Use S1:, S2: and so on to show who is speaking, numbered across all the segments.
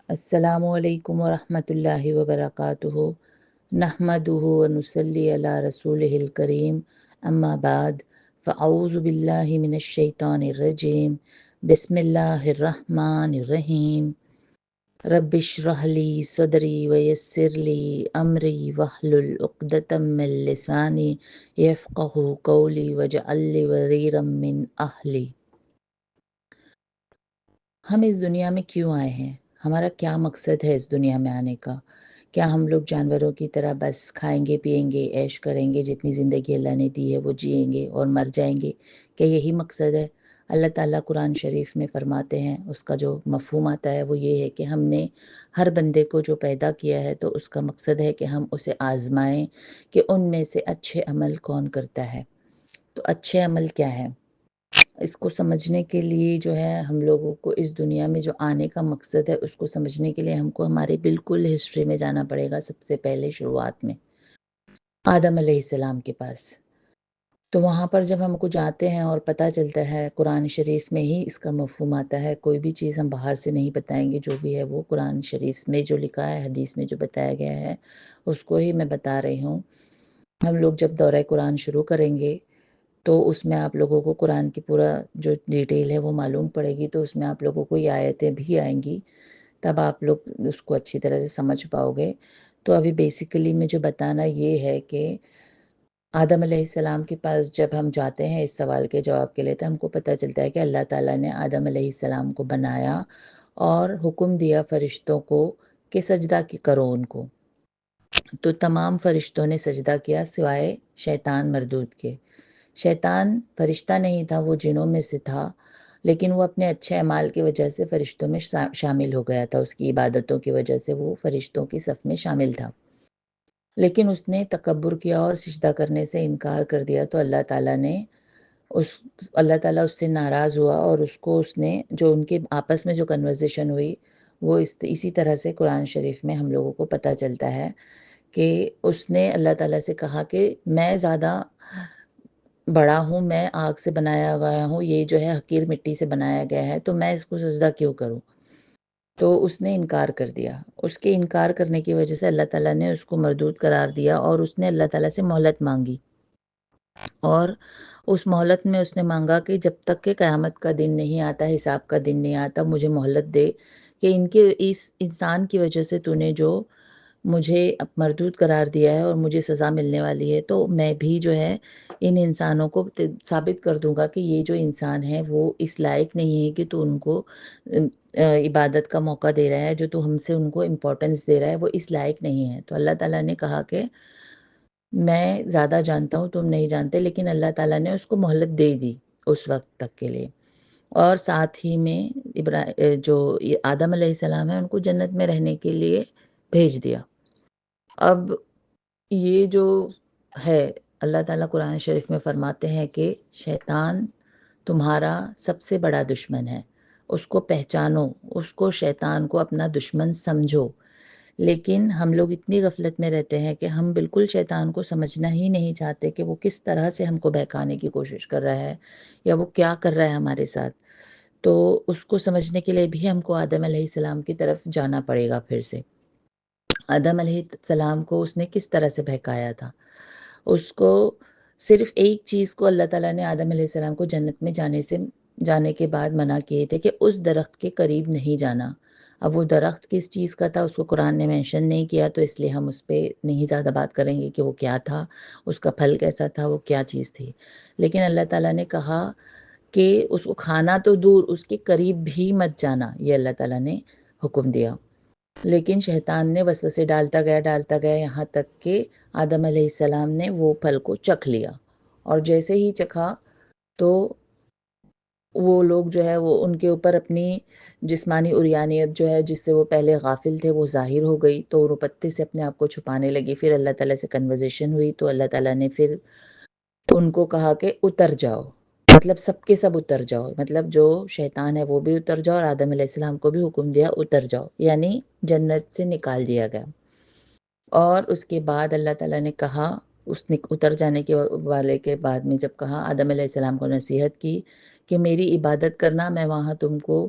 S1: السلام علیکم ورحمۃ اللہ وبرکاتہ نحمدہ ونصلی علی رسولہ الکریم اما بعد فاعوذ باللہ من الشیطان الرجیم بسم اللہ الرحمن الرحیم رب اشرح لی صدری ویسر لی امری واحلل عقدۃ من لسانی یفقہوا قولی واجعل لی وزیرا من اہلی۔ ہم اس دنیا میں کیوں آئے ہیں؟ ہمارا کیا مقصد ہے اس دنیا میں آنے کا؟ کیا ہم لوگ جانوروں کی طرح بس کھائیں گے پئیں گے عیش کریں گے، جتنی زندگی اللہ نے دی ہے وہ جئیں گے اور مر جائیں گے؟ کیا یہی مقصد ہے؟ اللہ تعالیٰ قرآن شریف میں فرماتے ہیں، اس کا جو مفہوم آتا ہے وہ یہ ہے کہ ہم نے ہر بندے کو جو پیدا کیا ہے تو اس کا مقصد ہے کہ ہم اسے آزمائیں کہ ان میں سے اچھے عمل کون کرتا ہے۔ تو اچھے عمل کیا ہے؟ اس کو سمجھنے کے لیے جو ہے ہم لوگوں کو اس دنیا میں جو آنے کا مقصد ہے اس کو سمجھنے کے لیے ہم کو ہمارے بالکل ہسٹری میں جانا پڑے گا۔ سب سے پہلے شروعات میں آدم علیہ السلام کے پاس، تو وہاں پر جب ہم کو جاتے ہیں اور پتہ چلتا ہے قرآن شریف میں ہی اس کا مفہوم آتا ہے، کوئی بھی چیز ہم باہر سے نہیں بتائیں گے، جو بھی ہے وہ قرآن شریف میں جو لکھا ہے، حدیث میں جو بتایا گیا ہے اس کو ہی میں بتا رہی ہوں۔ ہم لوگ جب دورہ قرآن شروع کریں گے تو اس میں آپ لوگوں کو قرآن کی پورا جو ڈیٹیل ہے وہ معلوم پڑے گی، تو اس میں آپ لوگوں کو یہ آیتیں بھی آئیں گی، تب آپ لوگ اس کو اچھی طرح سے سمجھ پاؤ گے۔ تو ابھی بیسیکلی مجھے بتانا یہ ہے کہ آدم علیہ السلام کے پاس جب ہم جاتے ہیں اس سوال کے جواب کے لیے تو ہم کو پتہ چلتا ہے کہ اللہ تعالیٰ نے آدم علیہ السلام کو بنایا اور حکم دیا فرشتوں کو کہ سجدہ کرو ان کو۔ تو تمام فرشتوں نے سجدہ کیا سوائے شیطان مردود کے۔ شیطان فرشتہ نہیں تھا، وہ جنوں میں سے تھا، لیکن وہ اپنے اچھے اعمال کی وجہ سے فرشتوں میں شامل ہو گیا تھا، اس کی عبادتوں کی وجہ سے وہ فرشتوں کی صف میں شامل تھا، لیکن اس نے تکبر کیا اور سجدہ کرنے سے انکار کر دیا، تو اللہ تعالیٰ اس سے ناراض ہوا اور اس نے جو ان کے آپس میں جو کنورزیشن ہوئی وہ اسی طرح سے قرآن شریف میں ہم لوگوں کو پتہ چلتا ہے کہ اس نے اللہ تعالیٰ سے کہا کہ میں زیادہ بڑا ہوں، میں آگ سے بنایا گیا ہوں، یہ جو ہے حقیر مٹی سے بنایا گیا ہے، تو میں اس کو سجدہ کیوں کروں؟ تو اس نے انکار کر دیا۔ اس کے انکار کرنے کی وجہ سے اللہ تعالیٰ نے اس کو مردود قرار دیا اور اس نے اللہ تعالیٰ سے مہلت مانگی، اور اس مہلت میں اس نے مانگا کہ جب تک کہ قیامت کا دن نہیں آتا، حساب کا دن نہیں آتا، مجھے مہلت دے کہ اس انسان کی وجہ سے تو نے جو مجھے مردود قرار دیا ہے اور مجھے سزا ملنے والی ہے، تو میں بھی جو ہے ان انسانوں کو ثابت کر دوں گا کہ یہ جو انسان ہے وہ اس لائق نہیں ہے کہ تو ان کو عبادت کا موقع دے رہا ہے، جو تو ہم سے ان کو امپورٹنس دے رہا ہے وہ اس لائق نہیں ہے۔ تو اللہ تعالیٰ نے کہا کہ میں زیادہ جانتا ہوں تم نہیں جانتے، لیکن اللہ تعالیٰ نے اس کو مہلت دے دی اس وقت تک کے لیے، اور ساتھ ہی میں جو آدم علیہ السلام ہے ان کو جنت میں رہنے کے لیے بھیج دیا۔ اب یہ جو ہے اللہ تعالیٰ قرآن شریف میں فرماتے ہیں کہ شیطان تمہارا سب سے بڑا دشمن ہے، اس کو پہچانو، اس کو شیطان کو اپنا دشمن سمجھو۔ لیکن ہم لوگ اتنی غفلت میں رہتے ہیں کہ ہم بالکل شیطان کو سمجھنا ہی نہیں چاہتے کہ وہ کس طرح سے ہم کو بہکانے کی کوشش کر رہا ہے یا وہ کیا کر رہا ہے ہمارے ساتھ۔ تو اس کو سمجھنے کے لیے بھی ہم کو آدم علیہ السلام کی طرف جانا پڑے گا پھر سے۔ آدم علیہ السلام کو اس نے کس طرح سے بہکایا تھا؟ اس کو صرف ایک چیز کو اللہ تعالیٰ نے آدم علیہ السلام کو جنت میں جانے کے بعد منع کیے تھے کہ اس درخت کے قریب نہیں جانا۔ اب وہ درخت کس چیز کا تھا اس کو قرآن نے مینشن نہیں کیا، تو اس لیے ہم اس پہ نہیں زیادہ بات کریں گے کہ وہ کیا تھا، اس کا پھل کیسا تھا، وہ کیا چیز تھی۔ لیکن اللہ تعالیٰ نے کہا کہ اس کو کھانا تو دور، اس کے قریب بھی مت جانا، یہ اللہ تعالیٰ نے حکم دیا۔ لیکن شیطان نے وسوسے ڈالتا گیا یہاں تک کہ آدم علیہ السلام نے وہ پھل کو چکھ لیا، اور جیسے ہی چکھا تو وہ لوگ جو ہے وہ ان کے اوپر اپنی جسمانی عریانیت جو ہے جس سے وہ پہلے غافل تھے وہ ظاہر ہو گئی، تو وہ پتے سے اپنے آپ کو چھپانے لگی۔ پھر اللہ تعالیٰ سے کنورزیشن ہوئی تو اللہ تعالیٰ نے پھر ان کو کہا کہ اتر جاؤ، مطلب سب کے سب اتر جاؤ، مطلب جو شیطان ہے وہ بھی اتر جاؤ، اور آدم علیہ السلام کو بھی حکم دیا اتر جاؤ، یعنی جنت سے نکال دیا گیا۔ اور اس کے بعد اللہ تعالیٰ نے کہا، اس نے اتر جانے کے والے کے بعد میں جب کہا آدم علیہ السلام کو نصیحت کی کہ میری عبادت کرنا، میں وہاں تم کو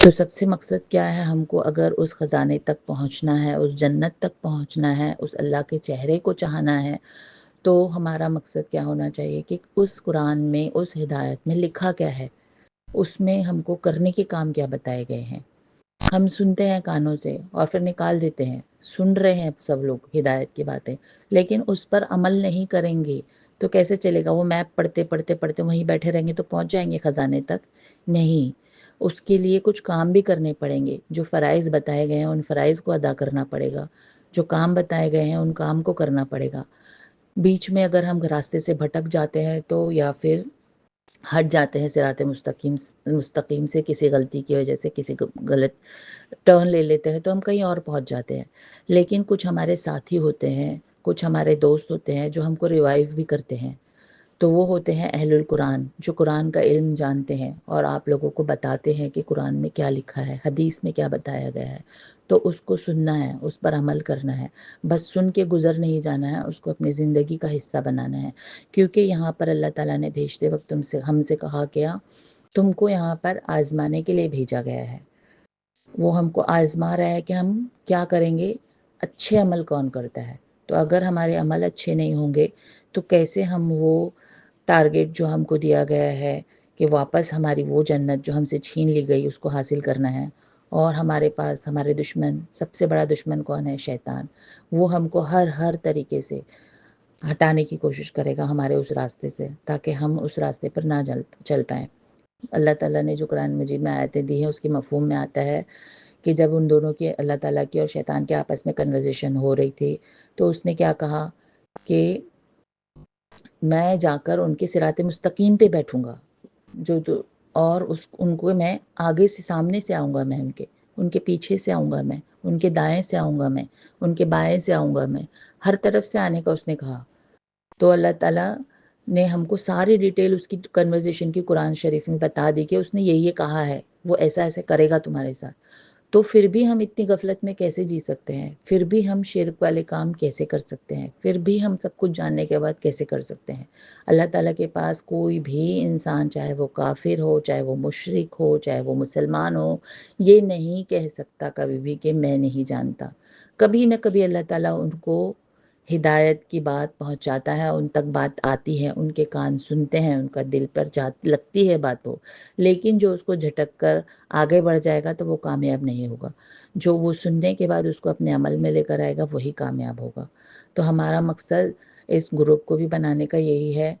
S1: تو سب سے مقصد کیا ہے؟ ہم کو اگر اس خزانے تک پہنچنا ہے، اس جنت تک پہنچنا ہے، اس اللہ کے چہرے کو چاہنا ہے، تو ہمارا مقصد کیا ہونا چاہیے کہ اس قرآن میں، اس ہدایت میں لکھا کیا ہے، اس میں ہم کو کرنے کے کام کیا بتائے گئے ہیں۔ ہم سنتے ہیں کانوں سے اور پھر نکال دیتے ہیں، سن رہے ہیں سب لوگ ہدایت کی باتیں، لیکن اس پر عمل نہیں کریں گے تو کیسے چلے گا؟ وہ میپ پڑھتے پڑھتے پڑھتے وہیں بیٹھے رہیں گے تو پہنچ جائیں گے خزانے تک؟ نہیں، اس کے لیے کچھ کام بھی کرنے پڑیں گے۔ جو فرائض بتائے گئے ہیں ان فرائض کو ادا کرنا پڑے گا، جو کام بتائے گئے ہیں ان کام کو کرنا پڑے گا۔ بیچ میں اگر ہم راستے سے بھٹک جاتے ہیں تو یا پھر ہٹ جاتے ہیں صراط مستقیم سے، کسی غلطی کی وجہ سے کسی غلط ٹرن لے لیتے ہیں تو ہم کہیں اور پہنچ جاتے ہیں۔ لیکن کچھ ہمارے ساتھی ہوتے ہیں، کچھ ہمارے دوست ہوتے ہیں جو ہم کو ریوائیو بھی کرتے ہیں، تو وہ ہوتے ہیں اہل القرآن، جو قرآن کا علم جانتے ہیں اور آپ لوگوں کو بتاتے ہیں کہ قرآن میں کیا لکھا ہے، حدیث میں کیا بتایا گیا ہے۔ تو اس کو سننا ہے، اس پر عمل کرنا ہے، بس سن کے گزر نہیں جانا ہے، اس کو اپنی زندگی کا حصہ بنانا ہے۔ کیونکہ یہاں پر اللہ تعالیٰ نے بھیجتے وقت ہم سے کہا کیا؟ تم کو یہاں پر آزمانے کے لیے بھیجا گیا ہے۔ وہ ہم کو آزما رہا ہے کہ ہم کیا کریں گے، اچھے عمل کون کرتا ہے۔ تو اگر ہمارے عمل اچھے نہیں ہوں گے تو کیسے ہم وہ ٹارگٹ جو ہم کو دیا گیا ہے کہ واپس ہماری وہ جنت جو ہم سے چھین لی گئی اس کو حاصل کرنا ہے، اور ہمارے پاس ہمارے دشمن، سب سے بڑا دشمن کون ہے؟ شیطان۔ وہ ہم کو ہر طریقے سے ہٹانے کی کوشش کرے گا ہمارے اس راستے سے، تاکہ ہم اس راستے پر نہ چل پائیں۔ اللہ تعالیٰ نے جو قرآن مجید میں آیتیں دی ہیں اس کے مفہوم میں آتا ہے کہ جب ان دونوں کی، اللہ تعالیٰ کی اور شیطان کے آپس میں کنورزیشن ہو رہی تھی تو اس نے کیا کہا کہ میں جا کر ان کے صراط مستقیم پہ بیٹھوں گا، اور ان کو میں آگے سے، سامنے سے آؤں گا، میں ان کے پیچھے سے آؤں گا، میں ان کے دائیں سے آؤں گا، میں ان کے بائیں سے آؤں گا، میں ہر طرف سے آنے کا اس نے کہا۔ تو اللہ تعالیٰ نے ہم کو ساری ڈیٹیل اس کی کنورزیشن کی قرآن شریف میں بتا دی کہ اس نے یہ کہا ہے، وہ ایسا ایسا کرے گا تمہارے ساتھ۔ تو پھر بھی ہم اتنی غفلت میں کیسے جی سکتے ہیں؟ پھر بھی ہم شرک والے کام کیسے کر سکتے ہیں؟ پھر بھی ہم سب کچھ جاننے کے بعد کیسے کر سکتے ہیں؟ اللہ تعالیٰ کے پاس کوئی بھی انسان، چاہے وہ کافر ہو، چاہے وہ مشرک ہو، چاہے وہ مسلمان ہو، یہ نہیں کہہ سکتا کبھی بھی کہ میں نہیں جانتا۔ کبھی نہ کبھی اللہ تعالیٰ ان کو ہدایت کی بات پہنچاتا ہے، ان تک بات آتی ہے، ان کے کان سنتے ہیں، ان کا دل پر لگتی ہے بات ہو، لیکن جو اس کو جھٹک کر آگے بڑھ جائے گا تو وہ کامیاب نہیں ہوگا۔ جو وہ سننے کے بعد اس کو اپنے عمل میں لے کر آئے گا وہی کامیاب ہوگا۔ تو ہمارا مقصد اس گروپ کو بھی بنانے کا یہی ہے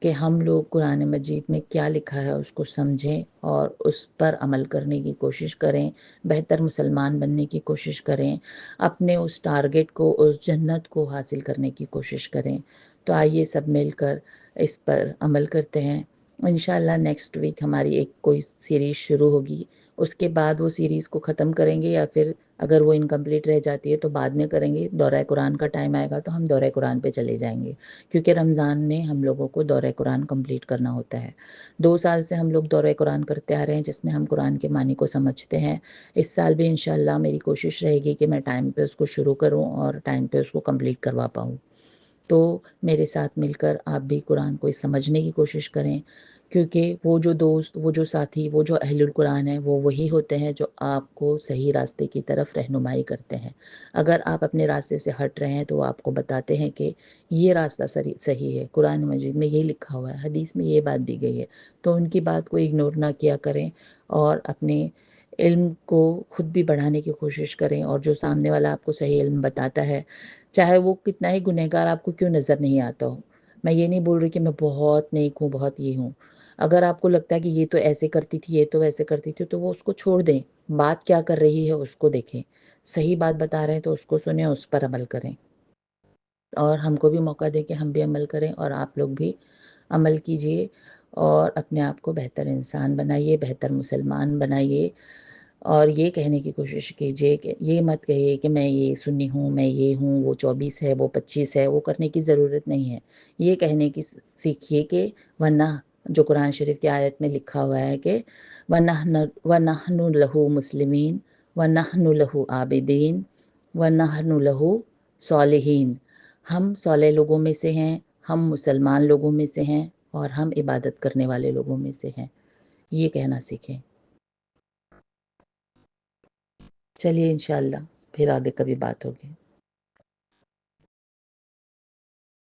S1: کہ ہم لوگ قرآن مجید میں کیا لکھا ہے اس کو سمجھیں اور اس پر عمل کرنے کی کوشش کریں، بہتر مسلمان بننے کی کوشش کریں، اپنے اس ٹارگٹ کو، اس جنت کو حاصل کرنے کی کوشش کریں۔ تو آئیے سب مل کر اس پر عمل کرتے ہیں۔ انشاءاللہ نیکسٹ ویک ہماری ایک کوئی سیریز شروع ہوگی، اس کے بعد وہ سیریز کو ختم کریں گے، یا پھر اگر وہ انکمپلیٹ رہ جاتی ہے تو بعد میں کریں گے۔ دورہ قرآن کا ٹائم آئے گا تو ہم دورہ قرآن پہ چلے جائیں گے، کیونکہ رمضان میں ہم لوگوں کو دورہ قرآن کمپلیٹ کرنا ہوتا ہے۔ 2 سال سے ہم لوگ دورہ قرآن کرتے آ رہے ہیں جس میں ہم قرآن کے معنی کو سمجھتے ہیں۔ اس سال بھی انشاءاللہ میری کوشش رہے گی کہ میں ٹائم پہ اس کو شروع کروں اور ٹائم پہ اس کو کمپلیٹ کروا پاؤں۔ تو میرے ساتھ مل کر آپ بھی قرآن کو سمجھنے کی کوشش کریں، کیونکہ وہ جو دوست، وہ جو ساتھی، وہ جو اہل القرآن ہیں، وہ وہی ہوتے ہیں جو آپ کو صحیح راستے کی طرف رہنمائی کرتے ہیں۔ اگر آپ اپنے راستے سے ہٹ رہے ہیں تو وہ آپ کو بتاتے ہیں کہ یہ راستہ صحیح ہے، قرآن مجید میں یہ لکھا ہوا ہے، حدیث میں یہ بات دی گئی ہے۔ تو ان کی بات کو اگنور نہ کیا کریں اور اپنے علم کو خود بھی بڑھانے کی کوشش کریں، اور جو سامنے والا آپ کو صحیح علم بتاتا ہے، چاہے وہ کتنا ہی گنہگار آپ کو کیوں نظر نہیں آتا ہو۔ میں یہ نہیں بول رہی کہ میں بہت نیک ہوں، بہت یہ ہوں۔ اگر آپ کو لگتا ہے کہ یہ تو ایسے کرتی تھی، یہ تو ویسے کرتی تھی، تو وہ اس کو چھوڑ دیں، بات کیا کر رہی ہے اس کو دیکھیں، صحیح بات بتا رہے ہیں تو اس کو سنیں، اس پر عمل کریں، اور ہم کو بھی موقع دیں کہ ہم بھی عمل کریں، اور آپ لوگ بھی عمل کیجئے اور اپنے آپ کو بہتر انسان بنائیے، بہتر مسلمان بنائیے۔ اور یہ کہنے کی کوشش کیجئے کہ یہ مت کہیے کہ میں یہ سنی ہوں، میں یہ ہوں، وہ 24 ہے، وہ 25 ہے، وہ کرنے کی ضرورت نہیں ہے۔ یہ کہنے کی سیکھیے کہ ورنہ جو قرآن شریف کی آیت میں لکھا ہوا ہے کہ وَنَحْنُ لَهُ مُسْلِمِينَ وَنَحْنُ لَهُ عَابِدِينَ وَنَحْنُ لَهُ صالحین، ہم صالح لوگوں میں سے ہیں، ہم مسلمان لوگوں میں سے ہیں، اور ہم عبادت کرنے والے لوگوں میں سے ہیں۔ یہ کہنا سیکھیں۔ چلیے انشاءاللہ پھر آگے کبھی بات ہوگی.